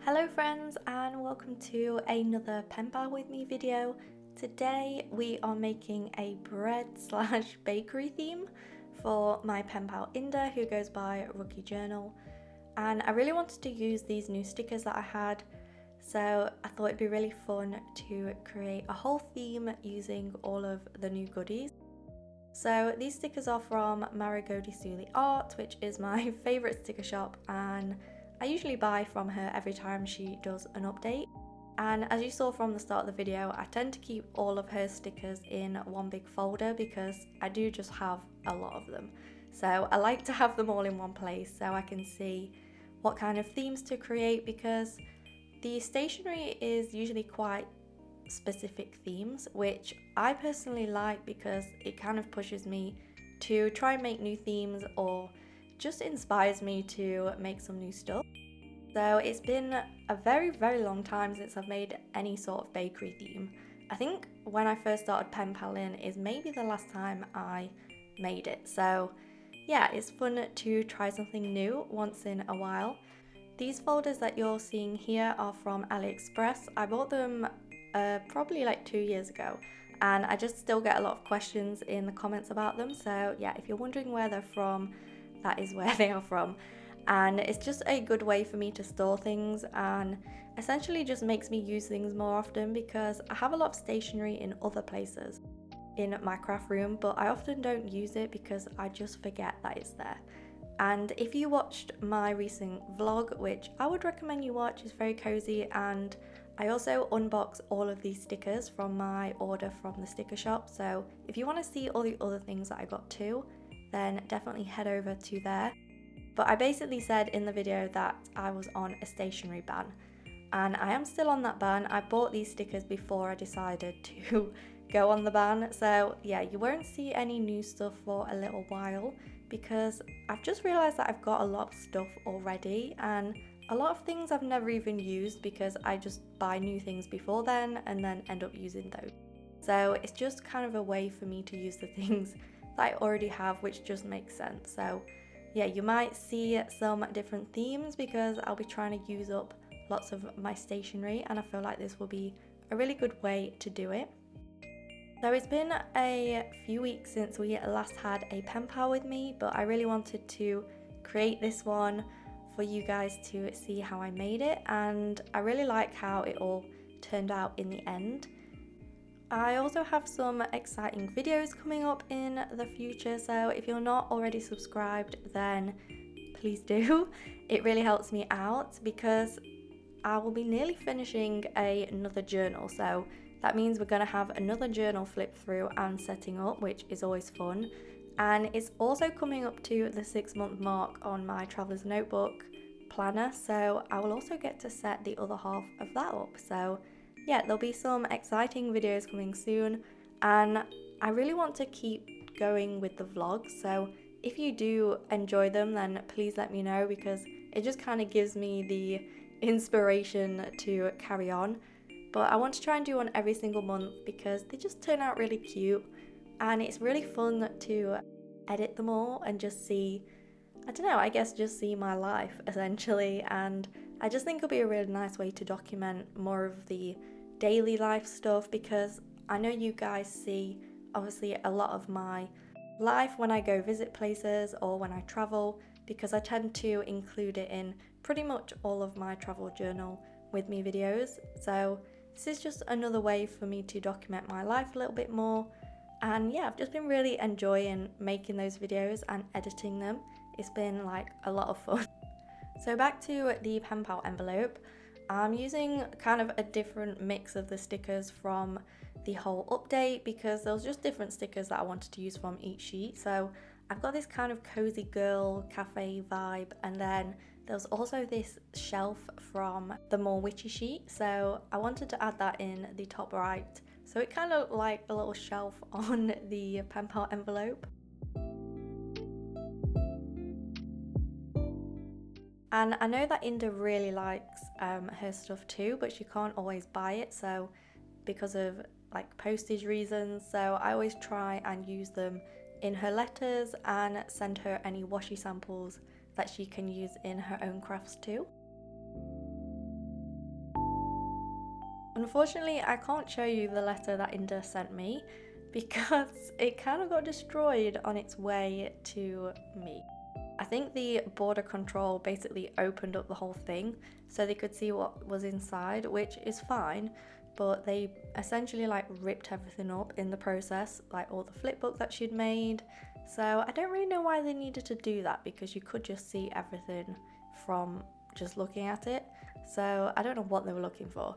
Hello friends and welcome to another Penpal With Me video. Today we are making a bread slash bakery theme for my penpal Inda, who goes by Rookie Journal, and I really wanted to use these new stickers that I had, so I thought it'd be really fun to create a whole theme using all of the new goodies. So these stickers are from Marigodi Suli Art, which is my favourite sticker shop, and I usually buy from her every time she does an update. And as you saw from the start of the video, I tend to keep all of her stickers in one big folder because I do just have a lot of them. So I like to have them all in one place so I can see what kind of themes to create, because the stationery is usually quite specific themes, which I personally like because it kind of pushes me to try and make new themes or just inspires me to make some new stuff. So it's been a very long time since I've made any sort of bakery theme. I think when I first started penpaling is maybe the last time I made it. So yeah, it's fun to try something new once in a while. These folders that you're seeing here are from AliExpress. I bought them probably like 2 years ago, and I just still get a lot of questions in the comments about them. So yeah, if you're wondering where they're from, that is where they are from. And it's just a good way for me to store things, and essentially just makes me use things more often because I have a lot of stationery in other places in my craft room, but I often don't use it because I just forget that it's there. And if you watched my recent vlog, which I would recommend you watch, it's very cozy, and I also unbox all of these stickers from my order from the sticker shop. So if you want to see all the other things that I got too, then definitely head over to there. But I basically said in the video that I was on a stationery ban, and I am still on that ban. I bought these stickers before I decided to go on the ban, so yeah, you won't see any new stuff for a little while because I've just realised that I've got a lot of stuff already, and a lot of things I've never even used because I just buy new things before then and then end up using those. So it's just kind of a way for me to use the things that I already have, which just makes sense. So yeah, you might see some different themes because I'll be trying to use up lots of my stationery, and I feel like this will be a really good way to do it. So it's been a few weeks since we last had a penpal with me, but I really wanted to create this one for you guys to see how I made it, and I really like how it all turned out in the end. I also have some exciting videos coming up in the future, so if you're not already subscribed, then please do. It really helps me out because I will be nearly finishing another journal, so that means we're going to have another journal flip through and setting up, which is always fun. And it's also coming up to the 6-month mark on my traveller's notebook planner, so I will also get to set the other half of that up. So yeah, there'll be some exciting videos coming soon, and I really want to keep going with the vlogs, so if you do enjoy them, then please let me know because it just kind of gives me the inspiration to carry on. But I want to try and do one every single month because they just turn out really cute, and it's really fun to edit them all and just see, I don't know, I guess just see my life essentially. And I just think it'll be a really nice way to document more of the daily life stuff, because I know you guys see obviously a lot of my life when I go visit places or when I travel, because I tend to include it in pretty much all of my travel journal with me videos. So this is just another way for me to document my life a little bit more. And yeah, I've just been really enjoying making those videos and editing them. It's been like a lot of fun. So back to the penpal envelope. I'm using kind of a different mix of the stickers from the whole update because there was just different stickers that I wanted to use from each sheet. So I've got this kind of cozy girl cafe vibe, and then there was also this shelf from the more witchy sheet, so I wanted to add that in the top right, so it kind of like a little shelf on the penpal envelope. And I know that Inda really likes her stuff too, but she can't always buy it, so because of like postage reasons, so I always try and use them in her letters and send her any washi samples that she can use in her own crafts too. Unfortunately, I can't show you the letter that Inda sent me because it kind of got destroyed on its way to me. I think the border control basically opened up the whole thing so they could see what was inside, which is fine, but they essentially like ripped everything up in the process, like all the flipbook that she'd made. So I don't really know why they needed to do that, because you could just see everything from just looking at it. So I don't know what they were looking for,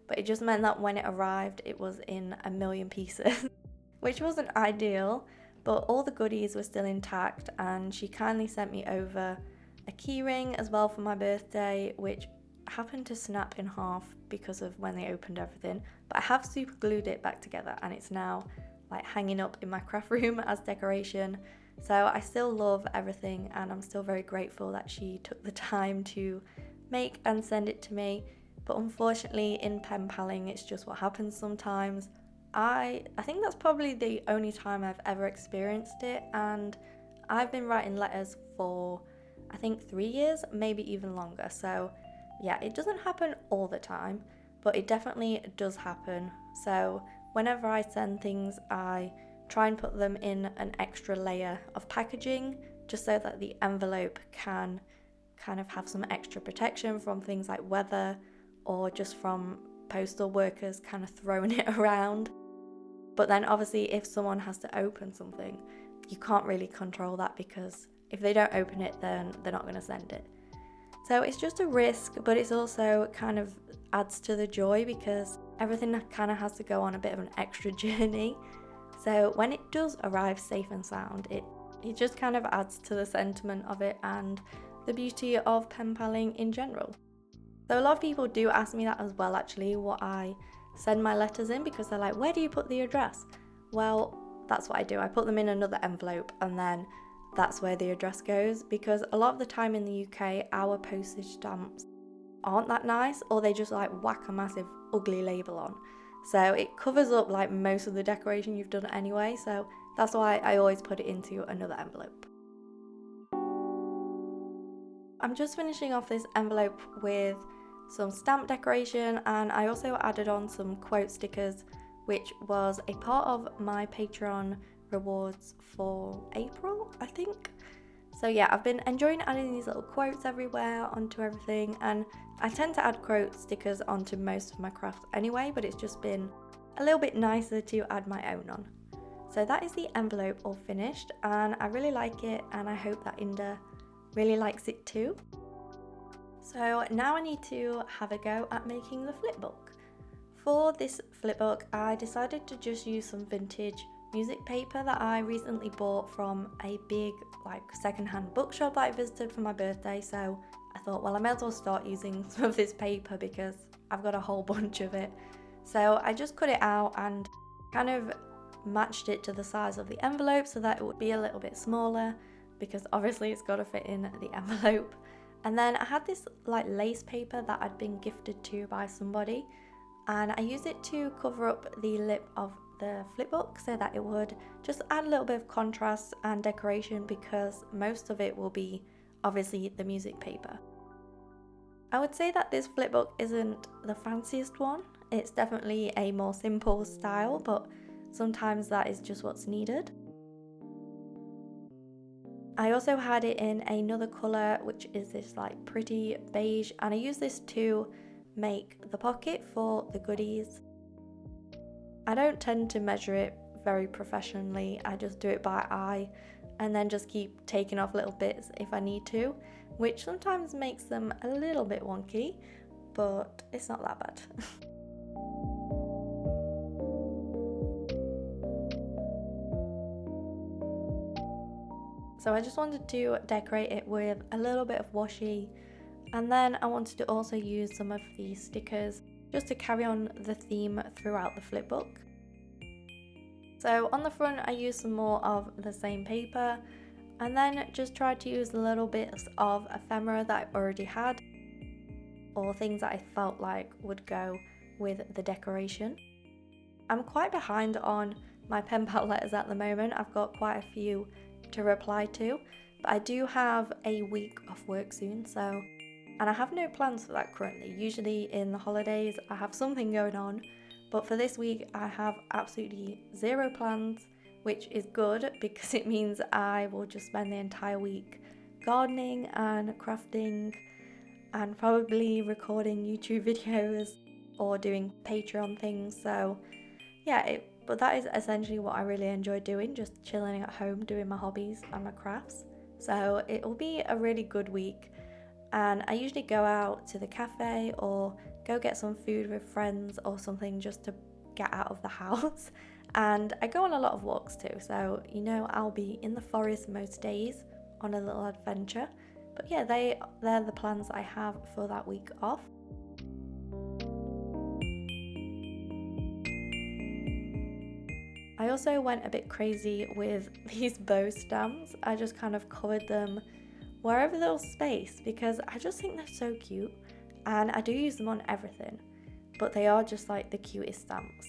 but it just meant that when it arrived it was in a million pieces which wasn't ideal, but all the goodies were still intact, and she kindly sent me over a keyring as well for my birthday, which happened to snap in half because of when they opened everything, but I have super glued it back together and it's now like hanging up in my craft room as decoration. So I still love everything, and I'm still very grateful that she took the time to make and send it to me. But unfortunately in pen paling, it's just what happens sometimes. I think that's probably the only time I've ever experienced it, and I've been writing letters for I think 3 years, maybe even longer. So yeah, it doesn't happen all the time, but it definitely does happen. So whenever I send things, I try and put them in an extra layer of packaging just so that the envelope can kind of have some extra protection from things like weather or just from postal workers kind of throwing it around. But then obviously if someone has to open something, you can't really control that, because if they don't open it, then they're not going to send it. So it's just a risk, but it's also kind of adds to the joy, because everything kind of has to go on a bit of an extra journey. So when it does arrive safe and sound, it just kind of adds to the sentiment of it and the beauty of pen paling in general. So a lot of people do ask me that as well, actually, what I send my letters in, because they're like, where do you put the address? Well, that's what I do. I put them in another envelope, and then that's where the address goes, because a lot of the time in the UK our postage stamps aren't that nice, or they just like whack a massive ugly label on, so it covers up like most of the decoration you've done anyway. So that's why I always put it into another envelope. I'm just finishing off this envelope with some stamp decoration, and I also added on some quote stickers, which was a part of my Patreon rewards for April, I think. So yeah, I've been enjoying adding these little quotes everywhere onto everything, and I tend to add quote stickers onto most of my crafts anyway, but it's just been a little bit nicer to add my own on. So that is the envelope all finished, and I really like it, and I hope that Inda really likes it too. So now I need to have a go at making the flipbook. For this flipbook, I decided to just use some vintage music paper that I recently bought from a big like secondhand bookshop that I visited for my birthday. So I thought, well, I may as well start using some of this paper because I've got a whole bunch of it. So I just cut it out and kind of matched it to the size of the envelope so that it would be a little bit smaller, because obviously it's got to fit in the envelope. And then I had this like lace paper that I'd been gifted to by somebody, and I used it to cover up the lip of the flipbook so that it would just add a little bit of contrast and decoration, because most of it will be obviously the music paper. I would say that this flipbook isn't the fanciest one. It's definitely a more simple style, but sometimes that is just what's needed. I also had it in another colour, which is this like pretty beige, and I use this to make the pocket for the goodies. I don't tend to measure it very professionally, I just do it by eye and then just keep taking off little bits if I need to, which sometimes makes them a little bit wonky, but it's not that bad. So I just wanted to decorate it with a little bit of washi, and then I wanted to also use some of these stickers just to carry on the theme throughout the flipbook. So on the front I used some more of the same paper, and then just tried to use little bits of ephemera that I already had, or things that I felt like would go with the decoration. I'm quite behind on my pen pal letters at the moment. I've got quite a few to reply to, but I do have a week off work soon, so And I have no plans for that currently. Usually in the holidays I have something going on, but for this week I have absolutely zero plans, which is good because it means I will just spend the entire week gardening and crafting and probably recording YouTube videos or doing Patreon things. So yeah, but that is essentially what I really enjoy doing, just chilling at home doing my hobbies and my crafts. So it will be a really good week, and I usually go out to the cafe or go get some food with friends or something just to get out of the house. And I go on a lot of walks too, so I'll be in the forest most days on a little adventure. But yeah, they're the plans I have for that week off. I also went a bit crazy with these bow stamps. I just kind of covered them wherever there was space because I just think they're so cute, and I do use them on everything, but they are just like the cutest stamps.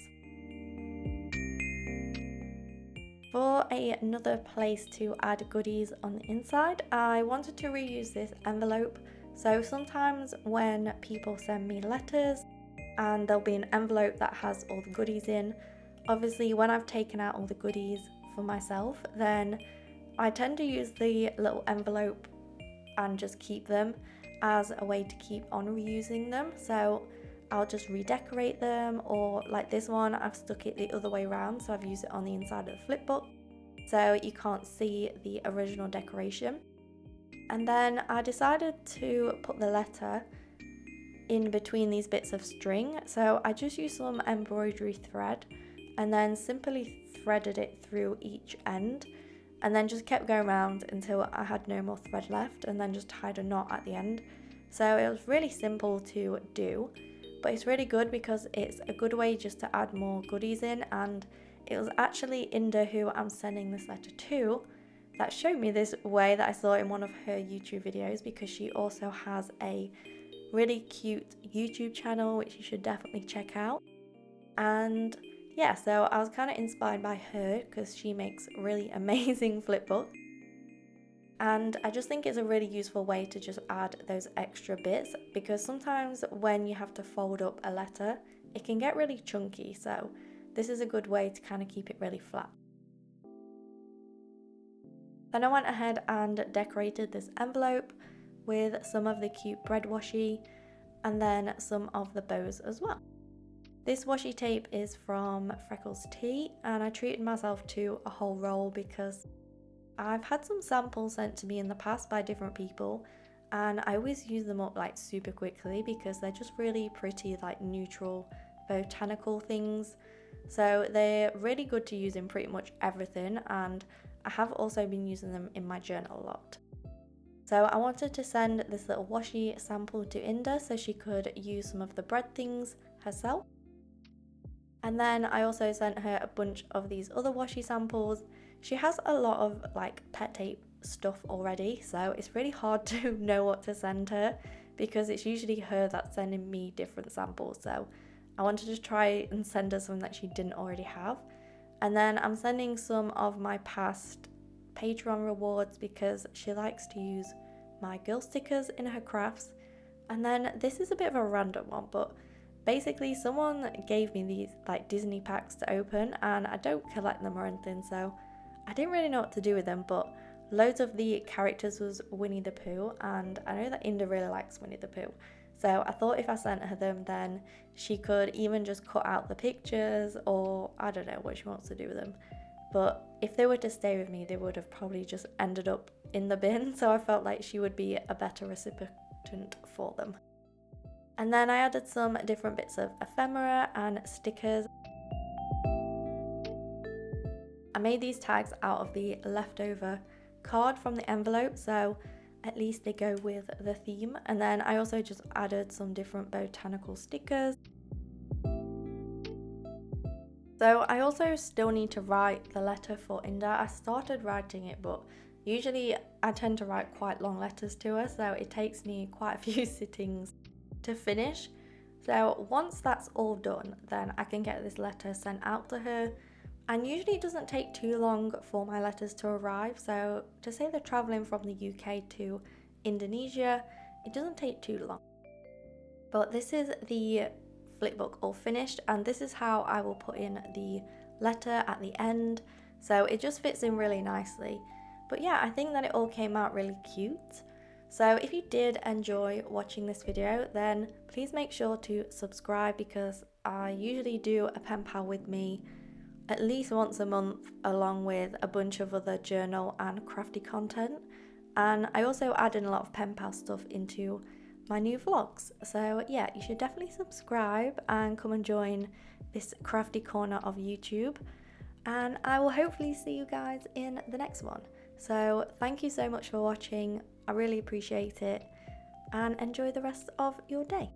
For another place to add goodies on the inside, I wanted to reuse this envelope. So sometimes when people send me letters and there'll be an envelope that has all the goodies in, obviously when I've taken out all the goodies for myself, then I tend to use the little envelope and just keep them as a way to keep on reusing them. So I'll just redecorate them, or like this one, I've stuck it the other way around, so I've used it on the inside of the flip book so you can't see the original decoration. And then I decided to put the letter in between these bits of string, so I just used some embroidery thread and then simply threaded it through each end, and then just kept going around until I had no more thread left, and then just tied a knot at the end. So it was really simple to do, but it's really good because it's a good way just to add more goodies in. And it was actually Inda, who I'm sending this letter to, that showed me this way that I saw in one of her YouTube videos, because she also has a really cute YouTube channel which you should definitely check out. And yeah, so I was kind of inspired by her because she makes really amazing flip books. And I just think it's a really useful way to just add those extra bits, because sometimes when you have to fold up a letter, it can get really chunky. So this is a good way to kind of keep it really flat. Then I went ahead and decorated this envelope with some of the cute bread washi and then some of the bows as well. This washi tape is from Freckles Tea, and I treated myself to a whole roll because I've had some samples sent to me in the past by different people, and I always use them up like super quickly because they're just really pretty, like neutral botanical things. So they're really good to use in pretty much everything, and I have also been using them in my journal a lot. So I wanted to send this little washi sample to Inda so she could use some of the bread things herself. And then I also sent her a bunch of these other washi samples. She has a lot of like pet tape stuff already, so it's really hard to know what to send her because it's usually her that's sending me different samples. So I wanted to try and send her something that she didn't already have. And then I'm sending some of my past Patreon rewards because she likes to use my girl stickers in her crafts. And then this is a bit of a random one, but basically someone gave me these like Disney packs to open, and I don't collect them or anything, so I didn't really know what to do with them, but loads of the characters was Winnie the Pooh, and I know that Inda really likes Winnie the Pooh. So I thought if I sent her them, then she could even just cut out the pictures, or I don't know what she wants to do with them. But if they were to stay with me, they would have probably just ended up in the bin, so I felt like she would be a better recipient for them. And then I added some different bits of ephemera and stickers. I made these tags out of the leftover card from the envelope, so at least they go with the theme. And then I also just added some different botanical stickers. So I also still need to write the letter for Inda. I started writing it, but usually I tend to write quite long letters to her, so it takes me quite a few sittings to finish. So once that's all done, then I can get this letter sent out to her. And usually it doesn't take too long for my letters to arrive. So to say they're traveling from the UK to Indonesia, it doesn't take too long. But this is the flipbook all finished, and this is how I will put in the letter at the end, so it just fits in really nicely. But yeah, I think that it all came out really cute. So if you did enjoy watching this video, then please make sure to subscribe, because I usually do a pen pal with me at least once a month, along with a bunch of other journal and crafty content. And I also add in a lot of pen pal stuff into my new vlogs. So yeah, you should definitely subscribe and come and join this crafty corner of YouTube. And I will hopefully see you guys in the next one. So thank you so much for watching. I really appreciate it, and enjoy the rest of your day.